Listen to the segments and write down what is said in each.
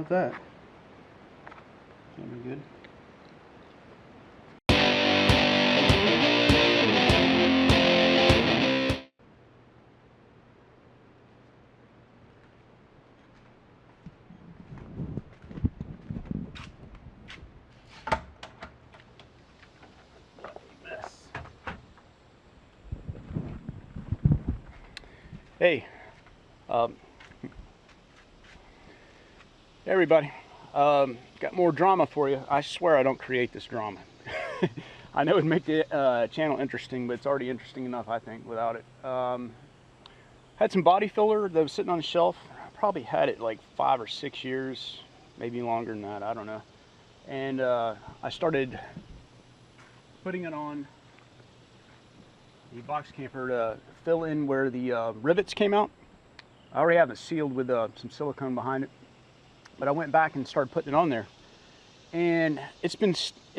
with that? That'll be good. Hey, everybody, got more drama for you. I swear I don't create this drama. I know it'd make the channel interesting, but it's already interesting enough, I think, without it. Had some body filler that was sitting on the shelf. I probably had it like 5 or 6 years, maybe longer than that, I don't know. And I started putting it on the box camper to fill in where the rivets came out. I already have it sealed with some silicone behind it, but I went back and started putting it on there, and it's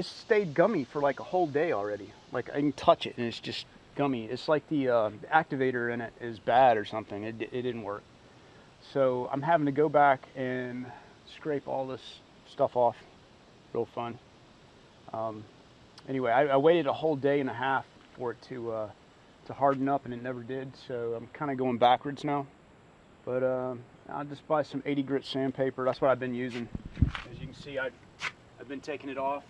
stayed gummy for like a whole day already. Like I can touch it and it's just gummy. It's like the activator in it is bad or something. It didn't work. So I'm having to go back and scrape all this stuff off. Real fun. Anyway, I waited a whole day and a half for it to harden up, and it never did. So I'm kind of going backwards now. But I'll just buy some 80 grit sandpaper. That's what I've been using. As you can see, I've been taking it off.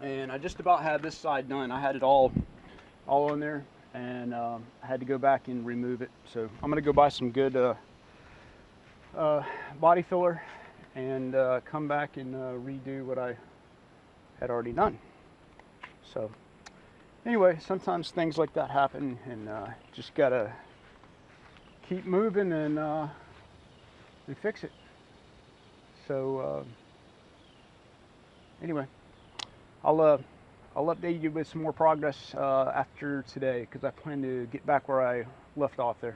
And I just about had this side done. I had it all in there, and I had to go back and remove it. So I'm gonna go buy some good body filler and come back and redo what I had already done. So anyway, sometimes things like that happen, and just gotta keep moving and fix it. So anyway, I'll update you with some more progress after today, because I plan to get back where I left off there.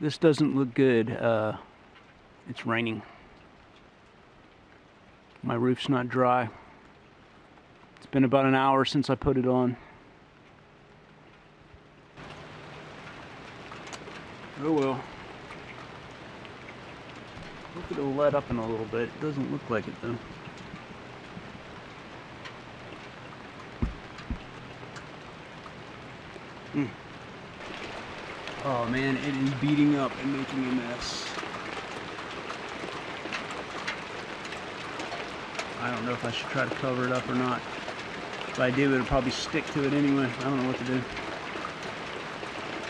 This doesn't look good. It's raining. My roof's not dry. It's been about an hour since I put it on. Oh well. Hope it'll let up in a little bit. It doesn't look like it though. Oh man, it is beating up and making a mess. I don't know if I should try to cover it up or not. If I do, it'll probably stick to it anyway. I don't know what to do.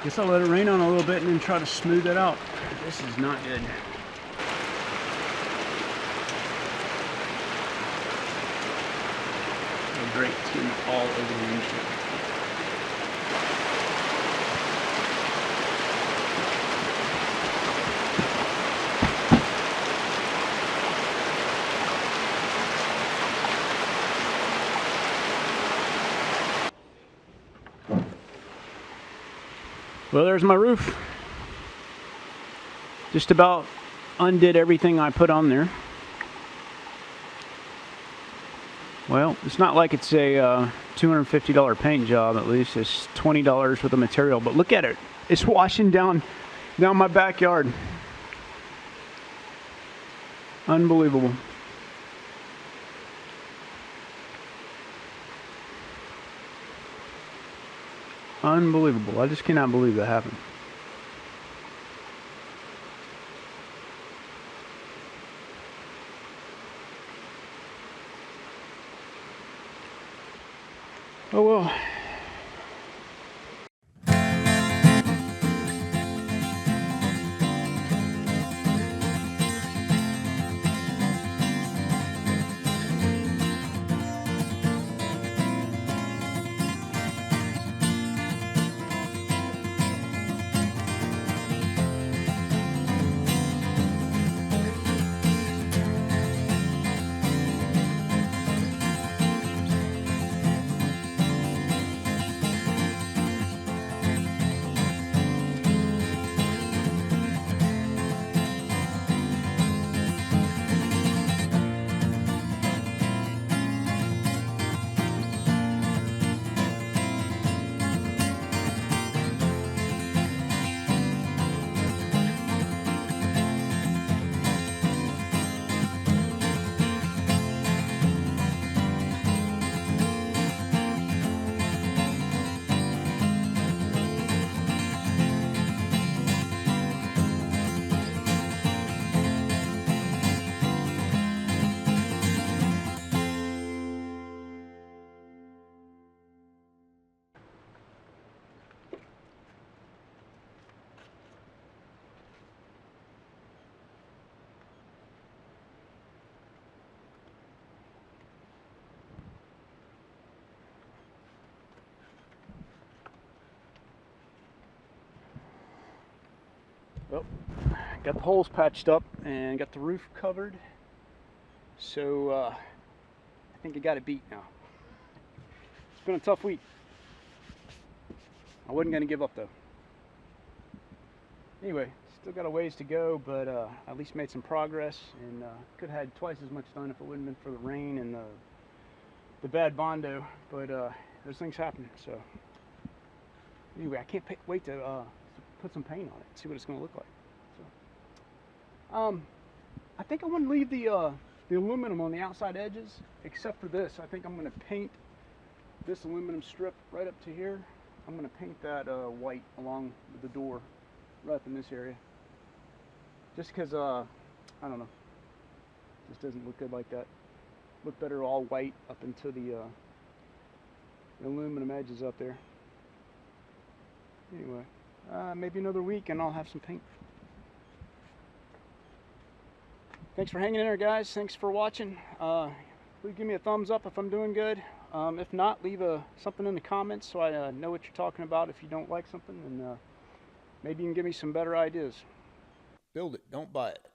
Guess I'll let it rain on a little bit and then try to smooth it out. This is not good. Oh, great, it's getting all over the windshield. Well, there's my roof. Just about undid everything I put on there. Well, it's not like it's a $250 paint job, at least. It's $20 worth of material, but look at it. It's washing down down my backyard. Unbelievable. Unbelievable. I just cannot believe that happened. Oh well. Well, got the holes patched up and got the roof covered, so I think I got it beat now. It's been a tough week. I wasn't going to give up though. Anyway, still got a ways to go, but at least made some progress, and could have had twice as much done if it wouldn't have been for the rain and the bad Bondo, but those things happen. So anyway, I can't wait to put some paint on it, see what it's going to look like. So, I think I want to leave the aluminum on the outside edges, except for this. I think I'm going to paint this aluminum strip right up to here. I'm going to paint that white along with the door, right up in this area. Just because, I don't know, just doesn't look good like that. Look better all white up into the aluminum edges up there. Anyway, maybe another week and I'll have some paint. Thanks for hanging in there, guys. Thanks for watching. Please give me a thumbs up if I'm doing good. If not, leave something in the comments so I know what you're talking about if you don't like something, and maybe you can give me some better ideas. Build it, don't buy it.